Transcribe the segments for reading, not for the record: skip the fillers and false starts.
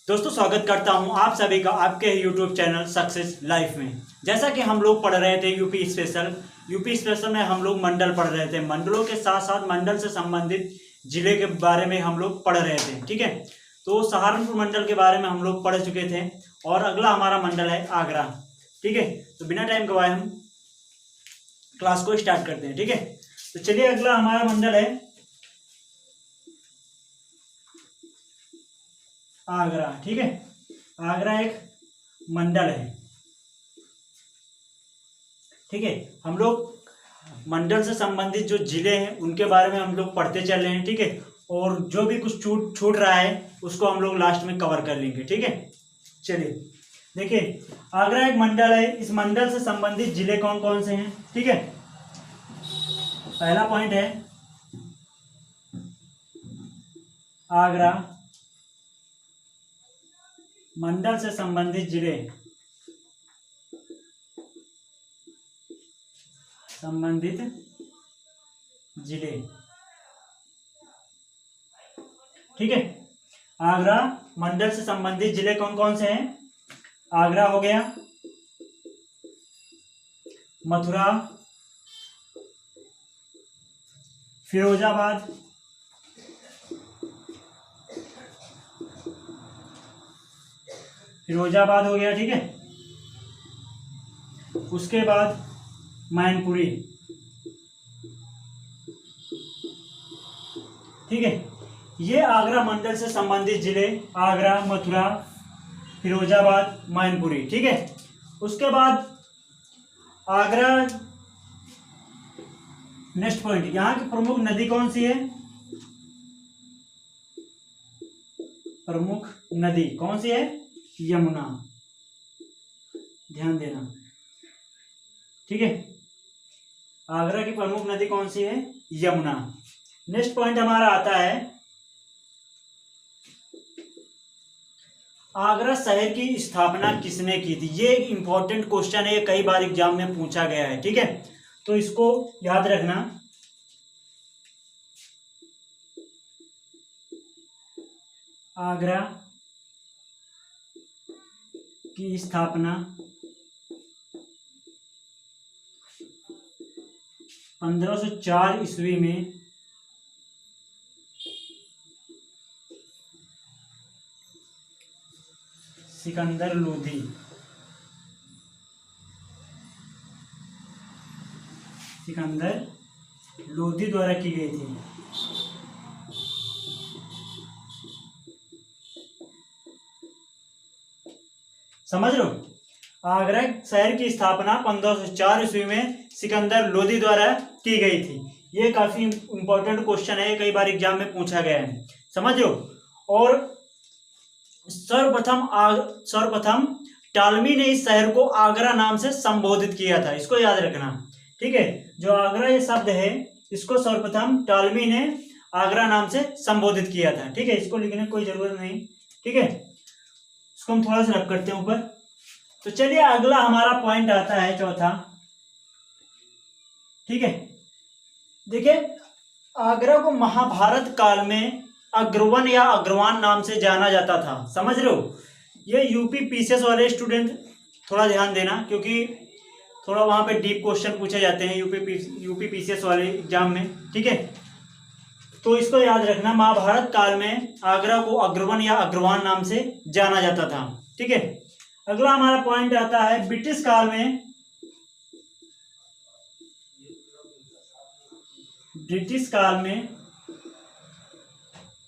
दोस्तों स्वागत करता हूं आप सभी का आपके यूट्यूब चैनल सक्सेस लाइफ में। जैसा कि हम लोग पढ़ रहे थे यूपी स्पेशल में हम लोग मंडल पढ़ रहे थे। मंडलों के साथ साथ मंडल से संबंधित जिले के बारे में हम लोग पढ़ रहे थे। ठीक है, तो सहारनपुर मंडल के बारे में हम लोग पढ़ चुके थे और अगला हमारा मंडल है आगरा। ठीक है, तो बिना टाइम गवाए हम क्लास को स्टार्ट करते हैं। ठीक है, तो चलिए अगला हमारा मंडल है आगरा। ठीक है, आगरा एक मंडल है। ठीक है, हम लोग मंडल से संबंधित जो जिले हैं उनके बारे में हम लोग पढ़ते चल रहे हैं। ठीक है, और जो भी कुछ छूट रहा है उसको हम लोग लास्ट में कवर कर लेंगे। ठीक है, चलिए देखिए, आगरा एक मंडल है। इस मंडल से संबंधित जिले कौन कौन से हैं? ठीक है, पहला पॉइंट है आगरा मंडल से संबंधित जिले। ठीक है, आगरा मंडल से संबंधित जिले कौन कौन से हैं? आगरा हो गया, मथुरा, फिरोजाबाद, हो गया। ठीक है, उसके बाद मैनपुरी। ठीक है, ये आगरा मंडल से संबंधित जिले आगरा, मथुरा, फिरोजाबाद, मैनपुरी। ठीक है, उसके बाद आगरा नेक्स्ट पॉइंट, यहाँ की प्रमुख नदी कौन सी है? प्रमुख नदी कौन सी है? यमुना, ध्यान देना। ठीक है, आगरा की प्रमुख नदी कौन सी है? यमुना। नेक्स्ट पॉइंट हमारा आता है आगरा शहर की स्थापना किसने की थी? ये एक इंपॉर्टेंट क्वेश्चन है, कई बार एग्जाम में पूछा गया है। ठीक है, तो इसको याद रखना। आगरा की स्थापना 1504 ईस्वी में सिकंदर लोधी द्वारा की गई थी। समझ लो, आगरा शहर की स्थापना 1504 ईस्वी में सिकंदर लोधी द्वारा की गई थी। ये काफी इंपॉर्टेंट क्वेश्चन है, कई बार एग्जाम में पूछा गया है, समझ लो। और सर्वप्रथम टालमी ने इस शहर को आगरा नाम से संबोधित किया था, इसको याद रखना। ठीक है, जो आगरा ये शब्द है इसको सर्वप्रथम टालमी ने आगरा नाम से संबोधित किया था। ठीक है, इसको लिखने की कोई जरूरत नहीं। ठीक है, इसको हम थोड़ा सा रब करते हैं ऊपर। तो चलिए अगला हमारा पॉइंट आता है चौथा। ठीक है, देखिए, आगरा को महाभारत काल में अग्रवन या अग्रवान नाम से जाना जाता था। समझ रहे हो? ये यूपी पीसीएस वाले स्टूडेंट थोड़ा ध्यान देना, क्योंकि थोड़ा वहां पे डीप क्वेश्चन पूछे जाते हैं यूपी पीसीएस वाले एग्जाम में। ठीक है, तो इसको याद रखना, महाभारत काल में आगरा को अग्रवन या अग्रवान नाम से जाना जाता था। ठीक है, अगला हमारा पॉइंट आता है ब्रिटिश काल में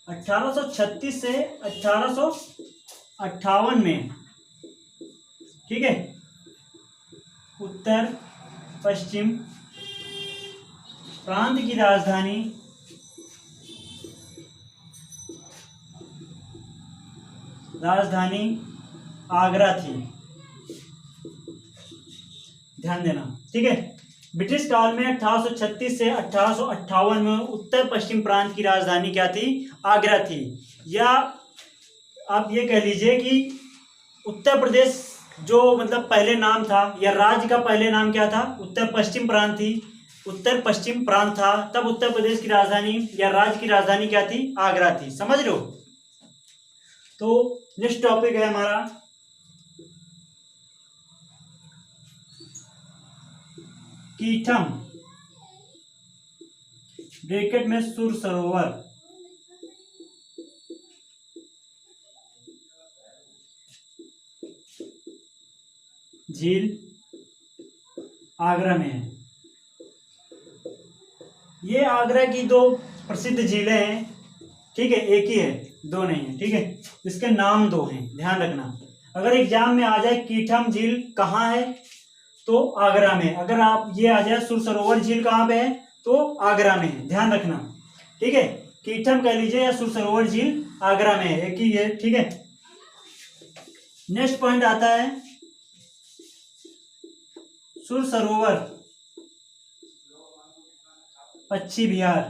1836 से 1858 में, ठीक है, उत्तर पश्चिम प्रांत की राजधानी आगरा थी। ध्यान देना। ठीक है, ब्रिटिश काल में 1836 से 1858 में उत्तर पश्चिम प्रांत की राजधानी क्या थी? आगरा थी। या आप ये कह लीजिए कि उत्तर प्रदेश जो मतलब पहले नाम था, या राज्य का पहले नाम क्या था? उत्तर पश्चिम प्रांत थी। उत्तर पश्चिम प्रांत था, तब उत्तर प्रदेश की राजधानी या राज्य की राजधानी क्या थी? आगरा थी। समझ लो। तो नेक्स्ट टॉपिक है हमारा कीथम, ब्रैकेट में सुर सरोवर। झील आगरा में है। ये आगरा की दो प्रसिद्ध झीलें हैं, ठीक है, एक ही है, दो नहीं है, ठीक है। इसके नाम दो हैं, ध्यान रखना। अगर एग्जाम में आ जाए कीथम झील कहाँ है तो आगरा में, अगर आप ये आ जाए सुर सरोवर झील कहाँ पे है तो आगरा में है, ध्यान रखना, ठीक है। कीथम कह लीजिए या सुर सरोवर झील आगरा में है, एक ही है, ठीक है। नेक्स्ट पॉइंट आता है सुर सरोवर पश्चिम बिहार।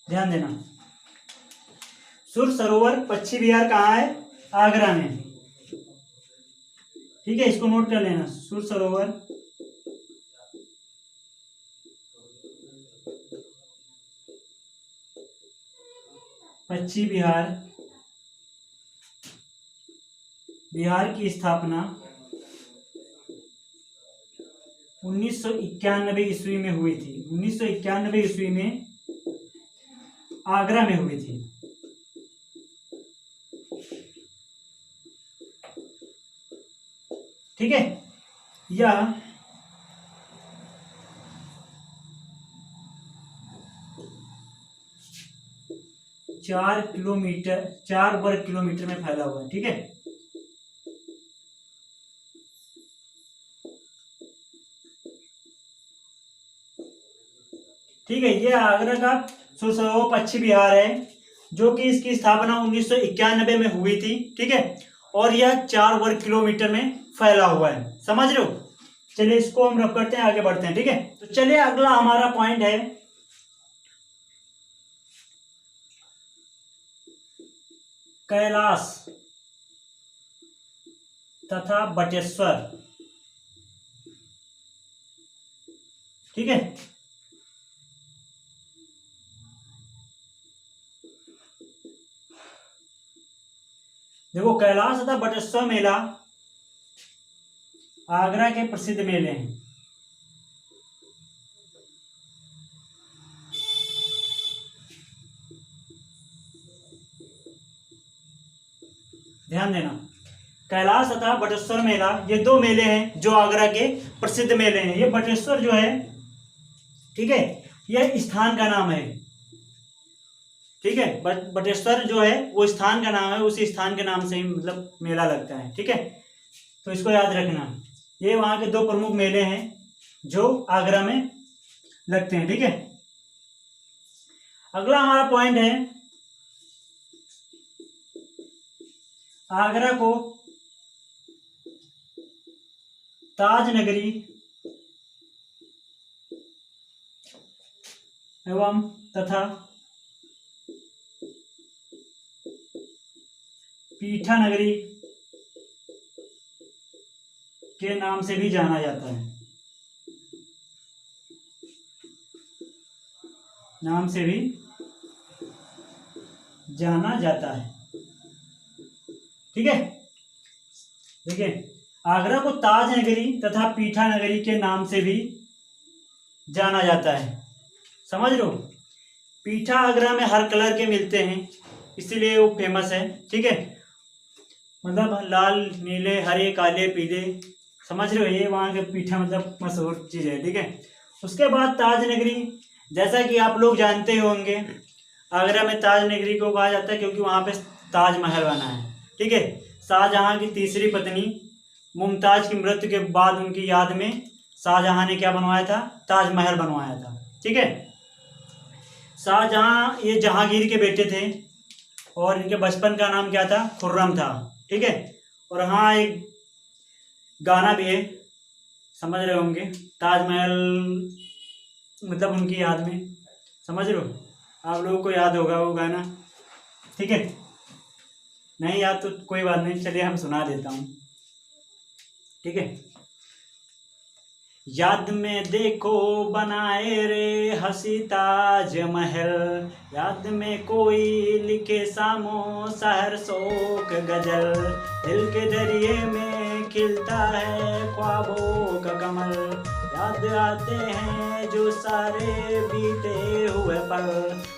ध्यान देना, सुर सरोवर पश्चिम बिहार कहाँ है, आगरा में, ठीक है। इसको नोट कर लेना, सुर सरोवर पश्चिम बिहार, बिहार की स्थापना 1991 ईस्वी में हुई थी। 1991 ईस्वी में आगरा में हुई थी, ठीक है। यह 4 वर्ग किलोमीटर में फैला हुआ है, ठीक है। ठीक है, ये आगरा का सुर सरोवर पश्चिम बिहार है, जो कि इसकी स्थापना 1991 में हुई थी, ठीक है। और यह 4 वर्ग किलोमीटर में फैला हुआ है, समझ रहे हो। चलिए इसको हम रख करते हैं, आगे बढ़ते हैं, ठीक है। तो चलिए अगला हमारा पॉइंट है कैलाश तथा बटेश्वर, ठीक है। देखो, कैलाश तथा बटेश्वर मेला आगरा के प्रसिद्ध मेले हैं। ध्यान देना, कैलाश तथा बटेश्वर मेला ये दो मेले हैं जो आगरा के प्रसिद्ध मेले हैं। ये बटेश्वर जो है, ठीक है, यह स्थान का नाम है, ठीक है। बटेश्वर जो है वो स्थान का नाम है, उसी स्थान के नाम से ही मतलब मेला लगता है, ठीक है। तो इसको याद रखना, ये वहां के दो प्रमुख मेले हैं जो आगरा में लगते हैं, ठीक है। अगला हमारा पॉइंट है आगरा को ताज नगरी एवं तथा पीठा नगरी के नाम से भी जाना जाता है, नाम से भी जाना जाता है, ठीक है। देखिए, आगरा को ताज नगरी तथा पीठा नगरी के नाम से भी जाना जाता है, समझ लो। पीठा आगरा में हर कलर के मिलते हैं, इसीलिए वो फेमस है, ठीक है। मतलब लाल, नीले, हरे, काले, पीले, समझ रहे हो, ये वहाँ के पीठा मतलब मशहूर चीज़ है, ठीक है। उसके बाद ताज नगरी, जैसा कि आप लोग जानते होंगे, आगरा में ताज नगरी को कहा जाता है क्योंकि वहाँ पे ताजमहल बना है, ठीक है। शाहजहां की तीसरी पत्नी मुमताज की मृत्यु के बाद उनकी याद में शाहजहां ने क्या बनवाया था, ताजमहल बनवाया था, ठीक है। शाहजहां ये जहांगीर के बेटे थे और इनके बचपन का नाम क्या था, खुर्रम था, ठीक है। और हाँ, एक गाना भी है, समझ रहे होंगे, ताजमहल मतलब उनकी याद में, समझ रहे हो, आप लोगों को याद होगा वो गाना, ठीक है। नहीं याद तो कोई बात नहीं, चलिए हम सुना देता हूँ, ठीक है। याद में देखो बनाए रे हसी ताज महल, याद में कोई लिखे सामो शहर शोक गजल, दिल के दरिए में खिलता है ख्वाबों का कमल, याद आते हैं जो सारे बीते हुए पल,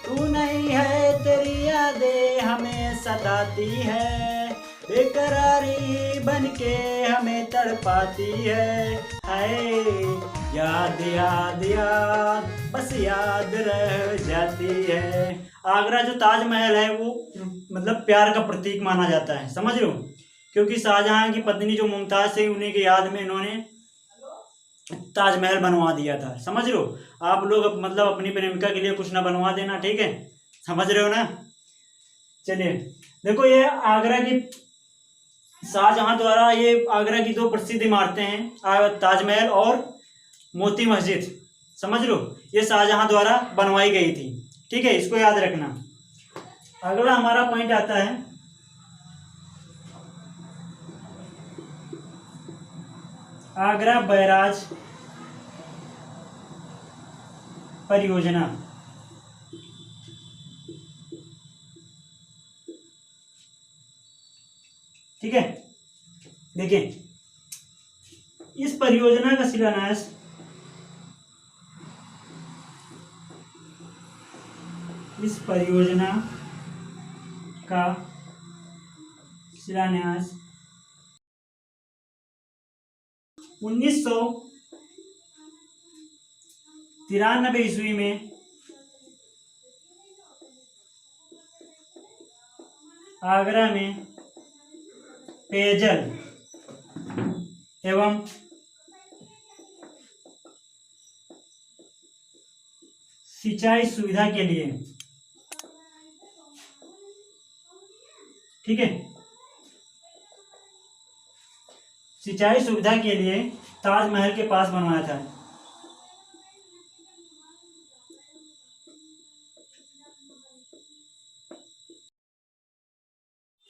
तू नहीं है तेरी यादें हमें सताती है, बेकरारी बन के हमें तड़पाती है, हाय याद याद याद बस याद रह जाती है। आगरा जो ताजमहल है वो मतलब प्यार का प्रतीक माना जाता है, समझ रहे हो, क्योंकि शाहजहां की पत्नी जो मुमताज थी उन्हीं की याद में इन्होंने ताजमहल बनवा दिया था, समझ रहे हो। आप लोग मतलब अपनी प्रेमिका के लिए कुछ ना बनवा देना, ठीक है, समझ रहे हो ना। चलिए देखो, ये आगरा की शाहजहां द्वारा ये आगरा की दो प्रसिद्ध इमारतें हैं, ताजमहल और मोती मस्जिद, समझ लो, ये शाहजहां द्वारा बनवाई गई थी, ठीक है, इसको याद रखना। अगला हमारा पॉइंट आता है आगरा बैराज परियोजना। ठीक है, देखिए इस परियोजना का शिलान्यास इस परियोजना का शिलान्यास 1993 ईस्वी में आगरा में पेयजल एवं सिंचाई सुविधा के लिए, ठीक है, सिंचाई सुविधा के लिए ताजमहल के पास बनवाया था।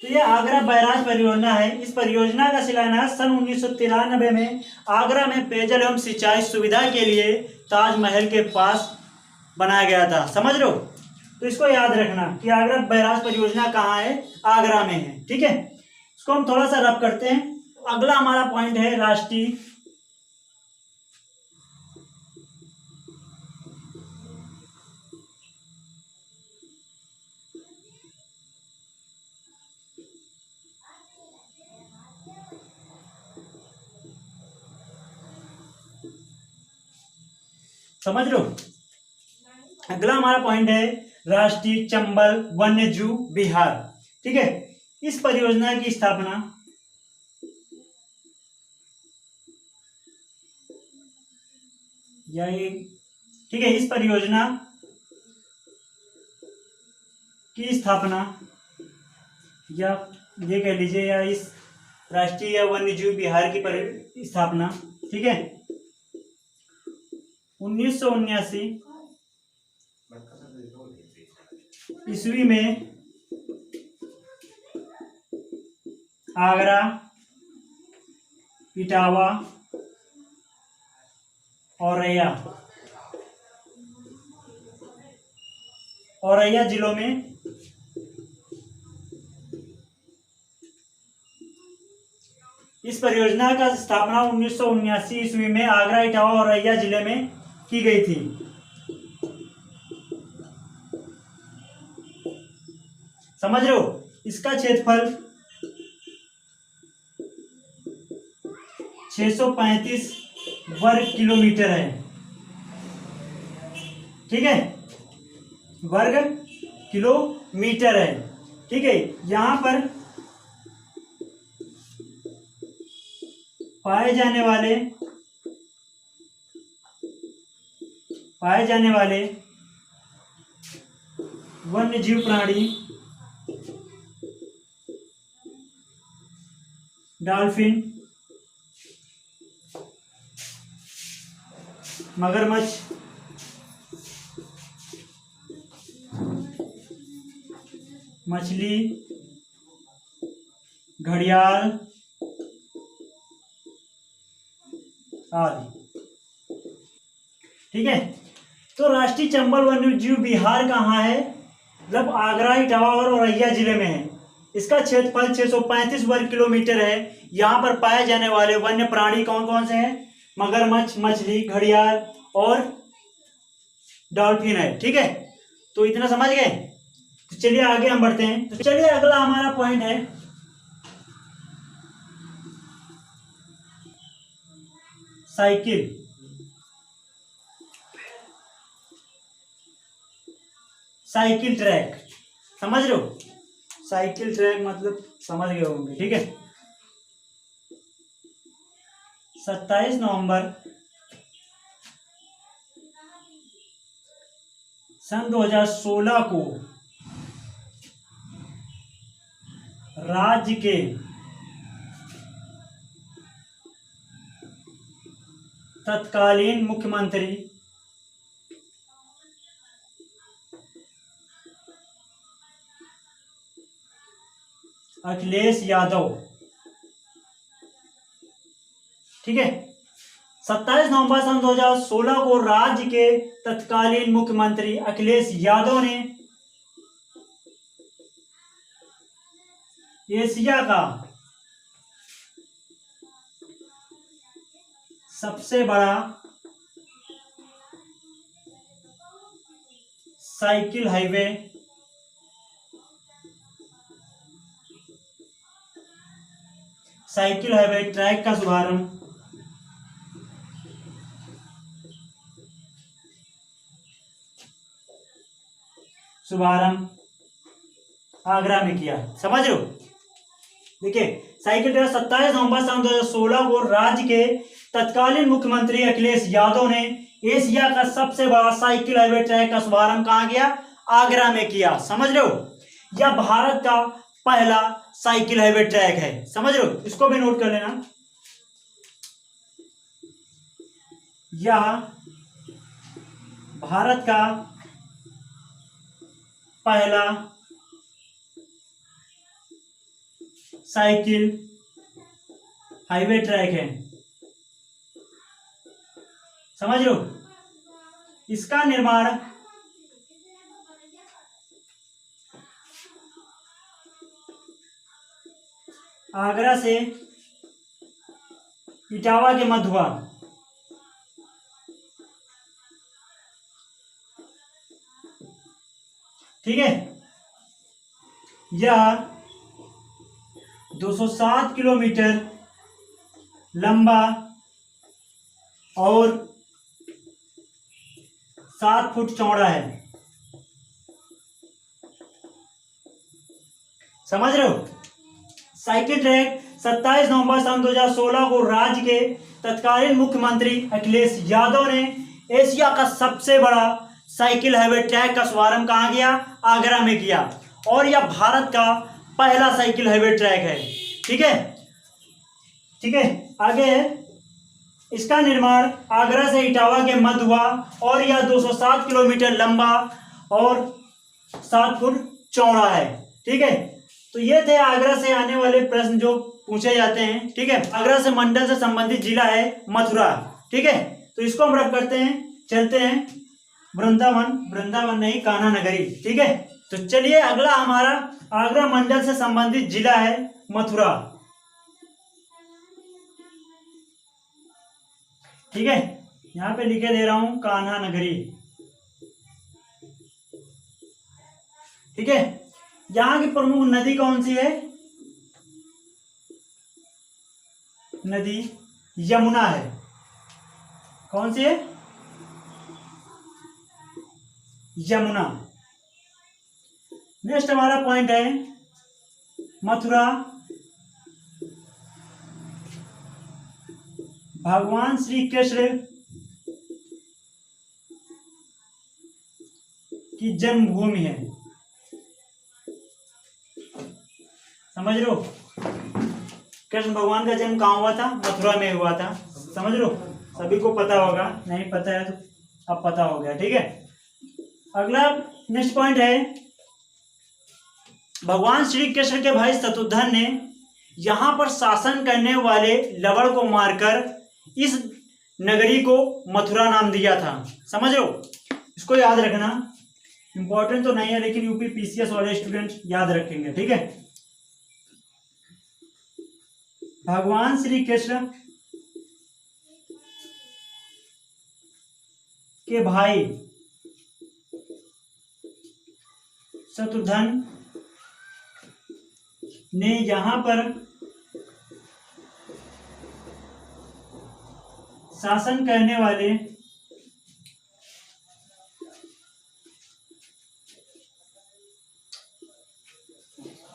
तो ये आगरा बैराज परियोजना है। इस परियोजना का शिलान्यास सन 1993 में आगरा में पेयजल एवं सिंचाई सुविधा के लिए ताजमहल के पास बनाया गया था, समझ लो। तो इसको याद रखना कि आगरा बैराज परियोजना कहाँ है, आगरा में है, ठीक है। इसको हम थोड़ा सा रब करते हैं। अगला हमारा पॉइंट है राष्ट्रीय समझ लो। अगला हमारा पॉइंट है राष्ट्रीय चंबल वन्यजीव विहार, ठीक है। इस परियोजना की स्थापना या ठीक है, इस परियोजना की स्थापना या ये कह लीजिए या इस राष्ट्रीय या वन्यजीव विहार की स्थापना, ठीक है, 1979 ईस्वी में आगरा, इटावा, औरैया जिलों में इस परियोजना का स्थापना 1979 ईस्वी में आगरा, इटावा और औरैया जिले में की गई थी। समझ रहे हो। इसका क्षेत्रफल 635 वर्ग किलोमीटर है, ठीक है, वर्ग किलोमीटर है, ठीक है। यहां पर पाए जाने वाले वन्य जीव प्राणी डॉल्फिन, मगरमच्छ, मछली, घड़ियाल आदि, ठीक है। तो राष्ट्रीय चंबल वन्यजीव विहार कहाँ है? मतलब आगरा, इटावा और औरैया जिले में है। इसका क्षेत्रफल 635 वर्ग किलोमीटर है। यहाँ पर पाए जाने वाले वन्य प्राणी कौन कौन से हैं? मगरमच्छ, मछली, घड़ियाल और डॉल्फिन है। ठीक है, तो इतना समझ गए। तो चलिए आगे हम बढ़ते हैं। तो चलिए अगला हमारा पॉइंट है साइकिल। साइकिल ट्रैक, समझ रहे हो? साइकिल ट्रैक मतलब समझ गए होंगे। ठीक है, 27 नवंबर सन 2016 को राज्य के तत्कालीन मुख्यमंत्री अखिलेश यादव, ठीक है, 27 नवंबर सन 2016 को राज्य के तत्कालीन मुख्यमंत्री अखिलेश यादव ने एशिया का सबसे बड़ा साइकिल हाईवे ट्रैक का शुभारंभ आगरा में किया। समझ रहे हो? देखिए, साइकिल ट्रैक 27 नवंबर सन 2016 को राज्य के तत्कालीन मुख्यमंत्री अखिलेश यादव ने एशिया का सबसे बड़ा साइकिल हाईवे ट्रैक का शुभारंभ कहाँ किया? आगरा में किया। समझ रहे हो? यह भारत का पहला साइकिल हाईवे ट्रैक है। समझ रहे हो? इसको भी नोट कर लेना। यह भारत का पहला साइकिल हाईवे ट्रैक है। समझ लो, इसका निर्माण आगरा से इटावा के मध्य हुआ। ठीक है, यह 207 किलोमीटर लंबा और 7 फुट चौड़ा है। समझ रहे हो? साइकिल ट्रैक 27 नवंबर सन 2016 को राज्य के तत्कालीन मुख्यमंत्री अखिलेश यादव ने एशिया का सबसे बड़ा साइकिल हाईवे ट्रैक का शुभारंभ कहाँ किया? आगरा में किया। और यह भारत का पहला साइकिल हाईवे ट्रैक है। ठीक है, ठीक है, आगे है, इसका निर्माण आगरा से इटावा के मध्य हुआ और यह 207 किलोमीटर लंबा और 7 फुट चौड़ा है। ठीक है, तो ये थे आगरा से आने वाले प्रश्न जो पूछे जाते हैं। ठीक है, आगरा से मंडल से संबंधित जिला है मथुरा। ठीक है, तो इसको हम रब करते हैं, चलते हैं वृंदावन नहीं, कान्हा नगरी। ठीक है, तो चलिए अगला हमारा आगरा मंडल से संबंधित जिला है मथुरा। ठीक है, यहां पे लिखे दे रहा हूं कान्हा नगरी। ठीक है, यहां की प्रमुख नदी कौन सी है? नदी यमुना है। कौन सी है? यमुना। नेक्स्ट हमारा पॉइंट है मथुरा भगवान श्री कृष्ण की जन्मभूमि है। समझ लो, कृष्ण भगवान का जन्म कहाँ हुआ था? मथुरा में हुआ था। समझ लो, सभी को पता होगा, नहीं पता है तो अब पता हो गया। ठीक है, अगला नेक्स्ट पॉइंट है भगवान श्री कृष्ण के भाई शत्रुघ्न ने यहां पर शासन करने वाले लवण को मारकर इस नगरी को मथुरा नाम दिया था। समझ रहे हो, इसको याद रखना। इंपॉर्टेंट तो नहीं है लेकिन यूपी पीसीएस वाले स्टूडेंट याद रखेंगे, ठीक है। भगवान श्री कृष्ण के भाई शत्रुघ्न ने यहां पर शासन करने वाले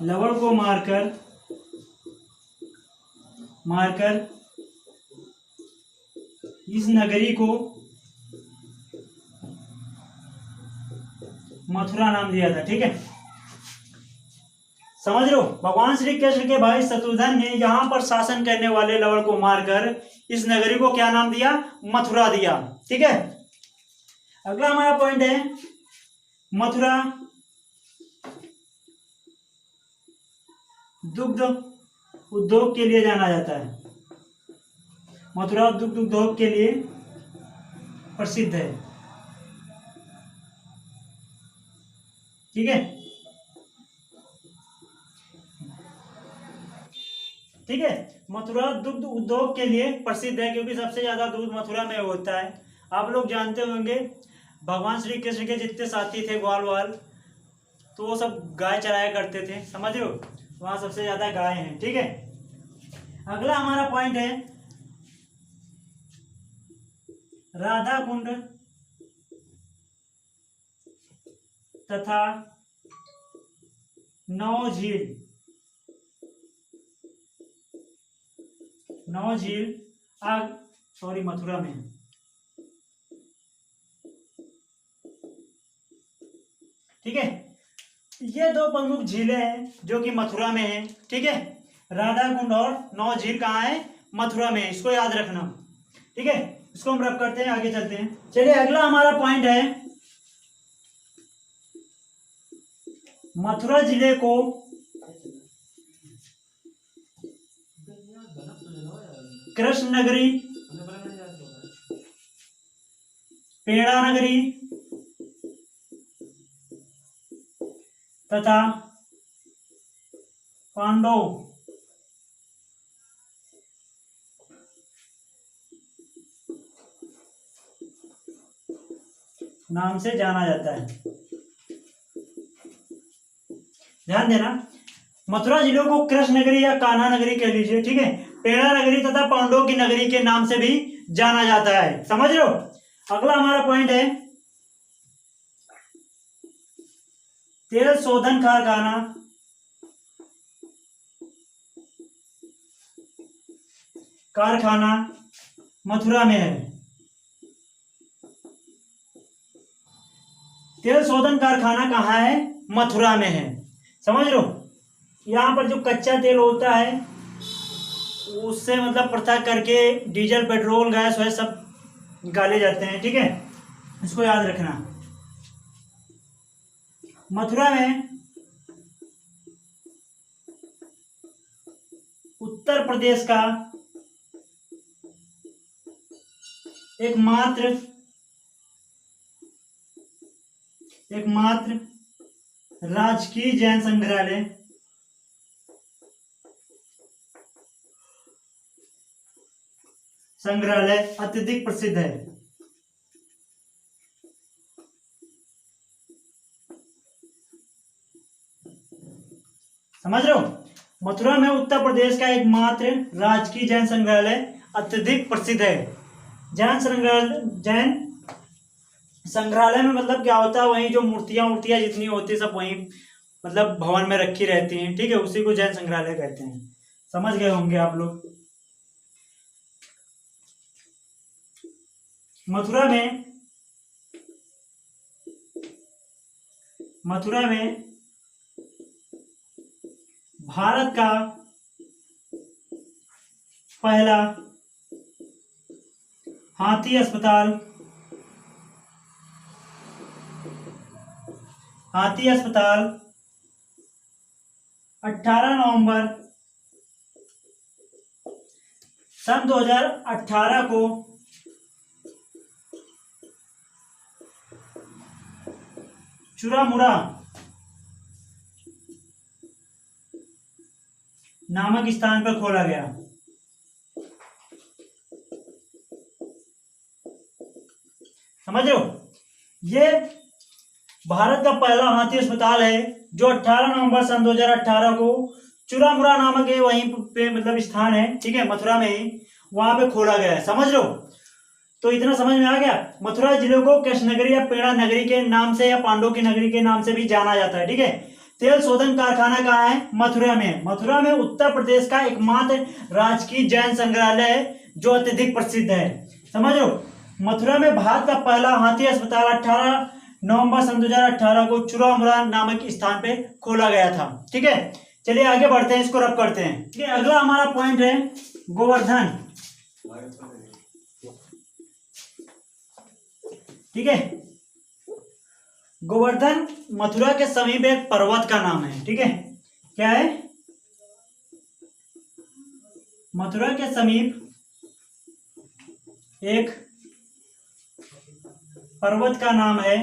लवण को मारकर इस नगरी को मथुरा नाम दिया था, ठीक है। समझ लो, भगवान श्री कृष्ण के भाई शत्रुघ्न ने यहां पर शासन करने वाले लवण को मारकर इस नगरी को क्या नाम दिया? मथुरा दिया, ठीक है। अगला हमारा पॉइंट है, मथुरा दुग्ध उद्योग के लिए जाना जाता है। मथुरा दुग्ध उद्योग के लिए प्रसिद्ध है, ठीक है। ठीक है, मथुरा दुग्ध उद्योग के लिए प्रसिद्ध है क्योंकि सबसे ज्यादा दूध मथुरा में होता है। आप लोग जानते होंगे भगवान श्री कृष्ण के जितने साथी थे ग्वाल वाल, तो वो सब गाय चराया करते थे, समझ रहे हो, वहां सबसे ज्यादा गाय हैं, ठीक है। अगला हमारा पॉइंट है, राधा कुंड तथा नौ झील मथुरा में है। ठीक है, ये दो प्रमुख झीलें हैं जो कि मथुरा में है, ठीक है। राधा कुंड और नौ झील कहाँ है? मथुरा में है, इसको याद रखना, ठीक है। इसको हम रब करते हैं, आगे चलते हैं। चलिए अगला हमारा पॉइंट है, मथुरा जिले को कृष्ण नगरी, पेड़ा नगरी तथा पांडव नाम से जाना जाता है। ध्यान देना, मथुरा जिलों को कृष्ण नगरी या कान्हा नगरी कह लीजिए, ठीक है। पेड़ा नगरी तथा पांडवों की नगरी के नाम से भी जाना जाता है, समझ रहे हो। अगला हमारा पॉइंट है, तेल शोधन कारखाना मथुरा में है। तेल शोधन कारखाना कहाँ है? मथुरा में है, समझ लो। यहाँ पर जो कच्चा तेल होता है उससे मतलब पृथक करके डीजल पेट्रोल गैस वह सब निकाले जाते हैं, ठीक है। इसको याद रखना। मथुरा में उत्तर प्रदेश का एकमात्र राजकीय जैन संग्रहालय अत्यधिक प्रसिद्ध है। समझ रहे हो, मथुरा में उत्तर प्रदेश का एकमात्र राजकीय जैन संग्रहालय अत्यधिक प्रसिद्ध है। जैन संग्रहालय में मतलब क्या होता है, वहीं जो मूर्तियां जितनी होती है सब वहीं मतलब भवन में रखी रहती हैं, ठीक है। उसी को जैन संग्रहालय कहते हैं, समझ गए होंगे आप लोग। मथुरा में भारत का पहला हाथी अस्पताल 18 नवंबर सन 2018 को चुरामुरा नामक स्थान पर खोला गया। समझ रहे हो, ये भारत का पहला हाथी अस्पताल है जो 18 नवंबर सन 2018 को चुरामुरा नामक है वहीं पे मतलब स्थान है, ठीक है, मथुरा में ही, वहां पे खोला गया है। समझ लो, तो इतना समझ में आ गया। मथुरा जिले को कृष्ण नगरी या पेड़ा नगरी के नाम से या पांडवों की नगरी के नाम से भी जाना जाता है, ठीक है। तेल शोधन कारखाना कहाँ है? मथुरा में। मथुरा में उत्तर प्रदेश का एकमात्र राजकीय जैन संग्रहालय है जो अत्यधिक प्रसिद्ध है। समझ लो, मथुरा में भारत का पहला हाथी अस्पताल 18 नवंबर सन 2018 को चुरामुरा नामक स्थान पे खोला गया था, ठीक है। चलिए आगे बढ़ते हैं, इसको रब करते हैं, ठीक है। अगला हमारा पॉइंट है गोवर्धन, ठीक है। गोवर्धन मथुरा के समीप एक पर्वत का नाम है, ठीक है। क्या है? मथुरा के समीप एक पर्वत का नाम है।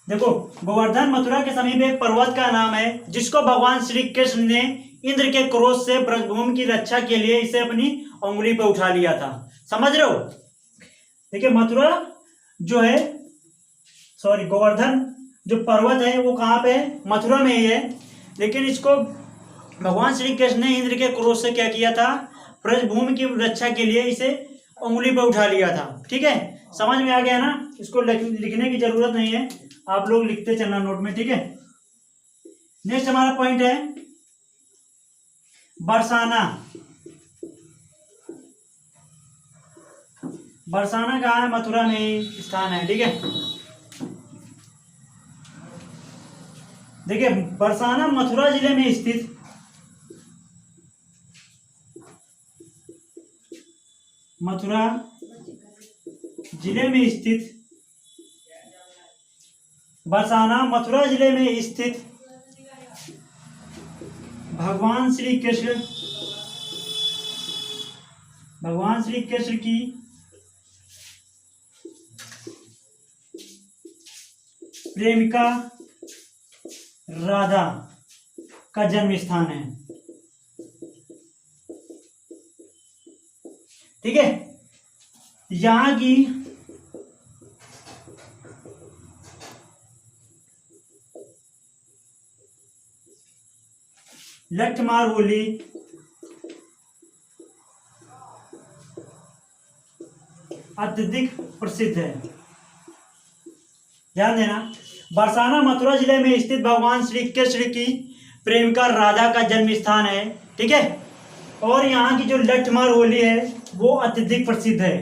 देखो, गोवर्धन मथुरा के समीप एक पर्वत का नाम है जिसको भगवान श्री कृष्ण ने इंद्र के क्रोध से ब्रजभूमि की रक्षा के लिए इसे अपनी उंगली पर उठा लिया था। समझ रहे हो? देखिए, मथुरा जो है, सॉरी, गोवर्धन जो पर्वत है वो कहाँ पे है? मथुरा में ही है, लेकिन इसको भगवान श्री कृष्ण ने इंद्र के क्रोध से क्या किया था? ब्रजभूमि की रक्षा के लिए इसे उंगली पर उठा लिया था, ठीक है। समझ में आ गया ना? इसको लिखने की जरूरत नहीं है, आप लोग लिखते चलना नोट में, ठीक है। नेक्स्ट हमारा पॉइंट है बरसाना। बरसाना कहाँ है? मथुरा में ही स्थान है, ठीक है। देखिए, बरसाना मथुरा जिले में स्थित मथुरा जिले में स्थित बरसाना मथुरा जिले में स्थित भगवान श्री कृष्ण की प्रेमिका राधा का जन्म स्थान है, ठीक है। यहाँ की लठमार होली अत्यधिक प्रसिद्ध है। ध्यान देना, बरसाना मथुरा जिले में स्थित भगवान श्री कृष्ण की प्रेमिका राधा का जन्म स्थान है, ठीक है। और यहाँ की जो लठमार होली है वो अत्यधिक प्रसिद्ध है।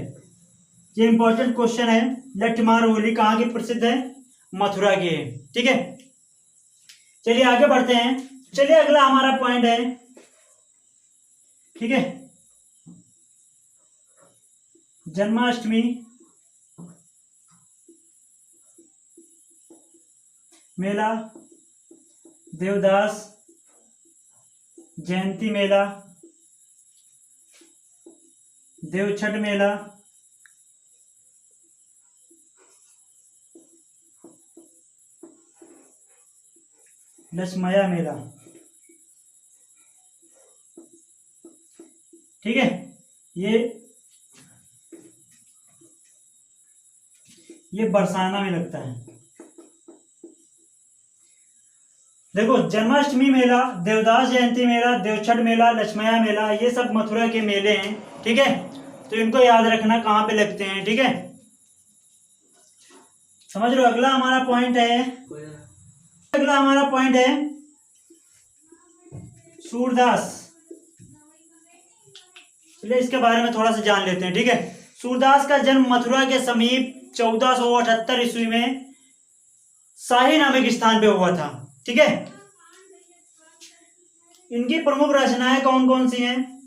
ये इंपॉर्टेंट क्वेश्चन है, लठमार होली कहाँ की प्रसिद्ध है? मथुरा की है, ठीक है। चलिए आगे बढ़ते हैं। चलिए अगला हमारा पॉइंट है, ठीक है, जन्माष्टमी मेला, देवदास जयंती मेला, देवछठ मेला, लक्ष्मया मेला, ठीक है। ये बरसाना में लगता है। देखो, जन्माष्टमी मेला, देवदास जयंती मेला, देवछठ मेला, लक्ष्मया मेला, ये सब मथुरा के मेले हैं, ठीक है। तो इनको याद रखना कहाँ पे लगते हैं, ठीक है। समझ लो, अगला हमारा पॉइंट है सूरदास। चलिए इसके बारे में थोड़ा सा जान लेते हैं, ठीक है। सूरदास का जन्म मथुरा के समीप 1478 ईस्वी में शाही नामक स्थान पे हुआ था, ठीक है। इनकी प्रमुख रचनाएं कौन कौन सी हैं?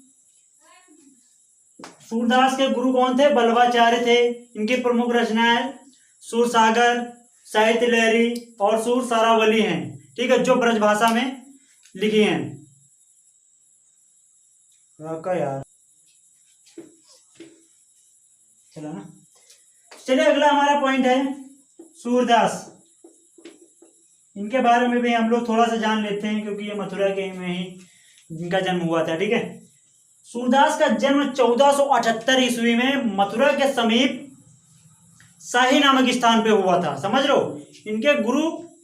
सूरदास के गुरु कौन थे? बल्लभाचार्य थे। इनकी प्रमुख रचनाएं सूरसागर, साहित्य लहरी और सूर सारावली हैं, ठीक है, जो ब्रज भाषा में लिखी हैं। यार चला ना। चलिए अगला हमारा पॉइंट है सूरदास। इनके बारे में भी हम लोग थोड़ा सा जान लेते हैं, क्योंकि ये मथुरा के में ही इनका जन्म हुआ था। ठीक है, सूरदास का जन्म 1478 ईस्वी में मथुरा के समीप शाही नामक स्थान पे हुआ था। समझ लो, इनके गुरु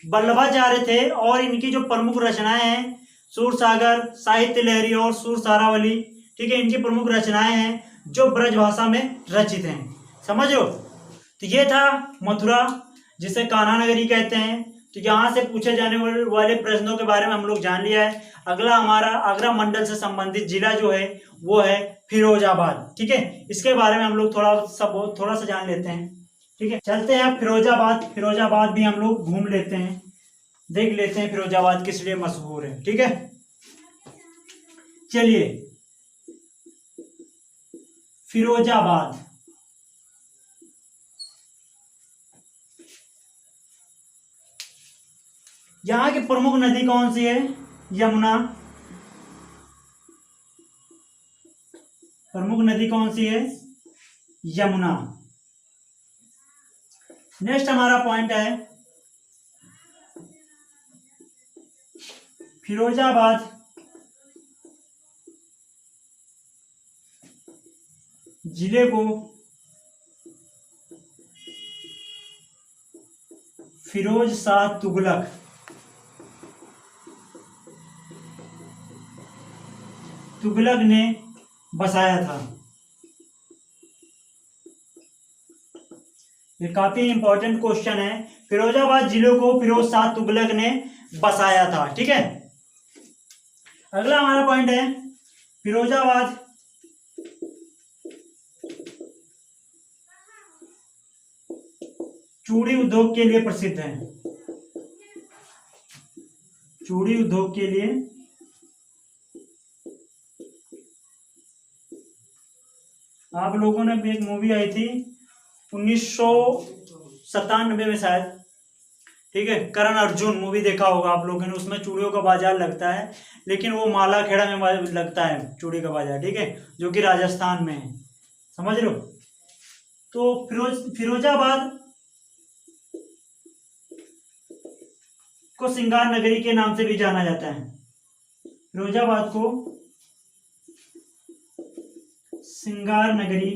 वल्लभाचार्य थे और इनकी जो प्रमुख रचनाएं हैं सूरसागर, साहित्य लहरी और सूरसारावली, ठीक है, इनकी प्रमुख रचनाएं हैं जो ब्रज भाषा में रचित हैं। समझ लो, तो ये था मथुरा, जिसे कान्हा नगरी कहते हैं। तो यहाँ से पूछे जाने वाले प्रश्नों के बारे में हम लोग जान लिया है। अगला हमारा आगरा मंडल से संबंधित जिला जो है वो है फिरोजाबाद। ठीक है, इसके बारे में हम लोग थोड़ा सा जान लेते हैं। ठीक है, चलते हैं अब फिरोजाबाद। फिरोजाबाद भी हम लोग घूम लेते हैं, देख लेते हैं फिरोजाबाद किस लिए मशहूर है। ठीक है, चलिए फिरोजाबाद, यहाँ की प्रमुख नदी कौन सी है? यमुना। प्रमुख नदी कौन सी है? यमुना। नेक्स्ट हमारा पॉइंट है फिरोजाबाद जिले को फिरोज शाह तुगलक ने बसाया था। ये काफी इंपॉर्टेंट क्वेश्चन है। फिरोजाबाद जिले को फिरोज शाह तुगलक ने बसाया था। ठीक है, अगला हमारा पॉइंट है फिरोजाबाद चूड़ी उद्योग के लिए प्रसिद्ध है। चूड़ी उद्योग के लिए आप लोगों ने एक मूवी आई थी 1997 में शायद, ठीक है, करण अर्जुन मूवी देखा होगा आप लोगों ने। उसमें चूड़ियों का बाजार लगता है, लेकिन वो मालाखेड़ा में लगता है चूड़ी का बाजार। ठीक है, जो कि राजस्थान में है। समझ लो, तो फिरोजाबाद को सिंगार नगरी के नाम से भी जाना जाता है। फिरोजाबाद को सिंगार नगरी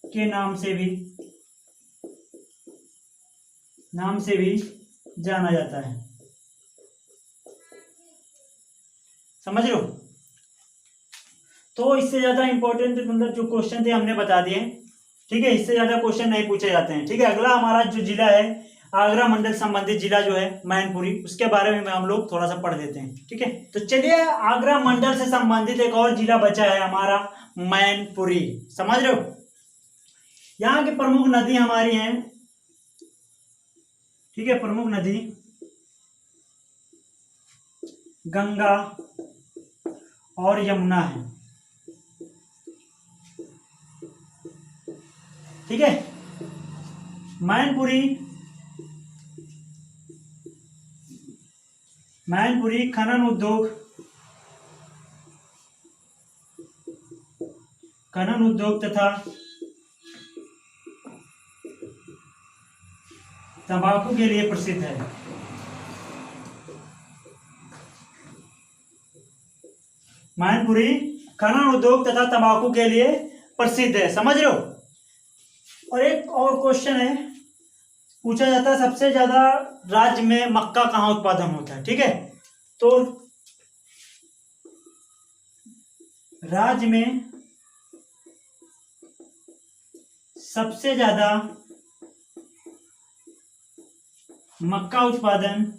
के नाम से भी जाना जाता है। समझ लो, तो इससे ज्यादा इंपॉर्टेंट मतलब जो क्वेश्चन थे हमने बता दिए। ठीक है, इससे ज्यादा क्वेश्चन नहीं पूछे जाते हैं। ठीक है, अगला हमारा जो जिला है आगरा मंडल संबंधित जिला जो है मैनपुरी, उसके बारे में हम लोग थोड़ा सा पढ़ देते हैं। ठीक है, तो चलिए आगरा मंडल से संबंधित एक और जिला बचा है हमारा मैनपुरी। समझ रहे हो, यहाँ की प्रमुख नदी हमारी हैं, ठीक है, प्रमुख नदी गंगा और यमुना है। ठीक है, मैनपुरी खनन उद्योग तथा तंबाकू के लिए प्रसिद्ध है। मैनपुरी खनन उद्योग तथा तंबाकू के लिए प्रसिद्ध है। समझ लो, और एक और क्वेश्चन है पूछा जाता है, सबसे ज्यादा राज्य में मक्का कहाँ उत्पादन होता है। ठीक है, तो राज्य में सबसे ज्यादा मक्का उत्पादन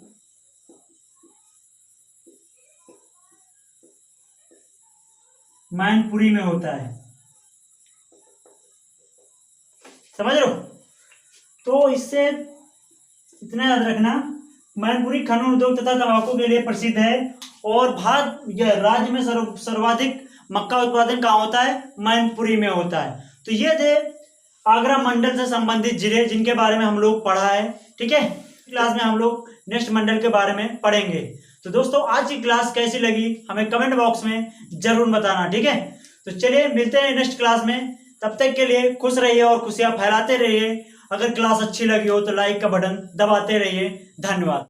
मैनपुरी में होता है। समझ लो, तो इससे इतना याद रखना, मैनपुरी खनन उद्योग तथा तंबाकू के लिए प्रसिद्ध है और राज्य में सर्वाधिक मक्का उत्पादन कहाँ होता है? मैनपुरी में होता है। तो ये थे आगरा मंडल से संबंधित जिले जिनके बारे में हम लोग पढ़ा है। ठीक है, क्लास में हम लोग नेक्स्ट मंडल के बारे में पढ़ेंगे। तो दोस्तों आज की क्लास कैसी लगी हमें कमेंट बॉक्स में जरूर बताना। ठीक है, तो चलिए मिलते हैं नेक्स्ट क्लास में। तब तक के लिए खुश रहिए और खुशियां फैलाते रहिए। अगर क्लास अच्छी लगी हो तो लाइक का बटन दबाते रहिए। धन्यवाद।